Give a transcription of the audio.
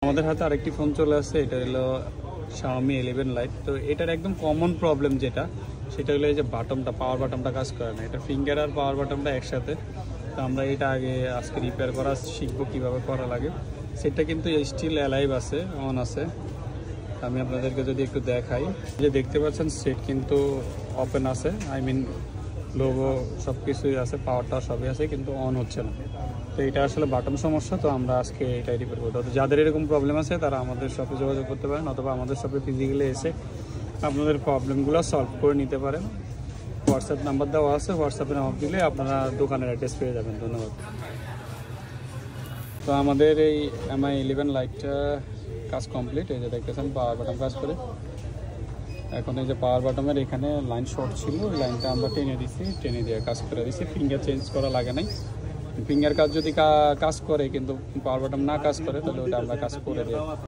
আমাদের হাতে আরেকটি ফোন চলে আসছে, এটা হলো Xiaomi 11 Lite। তো এটার একদম কমন প্রবলেম যেটা, সেটা হলো এই যে বাটনটা, পাওয়ার বাটনটা কাজ করে না। এটা ফিঙ্গার আর পাওয়ার বাটনটা একসাথে। তো আমরা এটা আজকে রিপেয়ার করা শিখবো কীভাবে করা লাগে। সেটটা কিন্তু স্টিল অ্যালাইভ আছে, অন আছে। আমি আপনাদেরকে যদি একটু দেখাই, যে দেখতে পাচ্ছেন সেট কিন্তু ওপেন আছে, আই মিন লোগো সব কিছুই আছে, পাওয়ারটা সবই আছে, কিন্তু অন হচ্ছে না। তো এটা আসলে বাটন সমস্যা। তো আমরা আজকে এটাই রিপেয়ার করবো। তো যাদের এরকম প্রবলেম আছে তারা আমাদের শপে যোগাযোগ করতে পারেন, অথবা আমাদের শপে ফিজিক্যালি এসে আপনাদের প্রবলেমগুলো সলভ করে নিতে পারেন। হোয়াটসঅ্যাপ নাম্বার দেওয়া আছে, হোয়াটসঅ্যাপে নক দিলে আপনারা দোকানের অ্যাড্রেস পেয়ে যাবেন। ধন্যবাদ। তো আমাদের এই MI 11 লাইটটা কাজ কমপ্লিট। এই যে দেখতেছেন পাওয়ার বাটন কাজ করে। এখন এই যে পাওয়ার বাটনের এখানে লাইন শর্ট ছিল, ওই লাইনটা আমরা টেনে দিছি, টেনে দিয়ে কাজ করে দিছি। ফিঙ্গার চেঞ্জ করা লাগে নাই। ফিঙ্গার কাজ যদি কাজ করে কিন্তু পাওয়ার বাটন না কাজ করে, তাহলে ওটা আমরা কাজ করে দিই।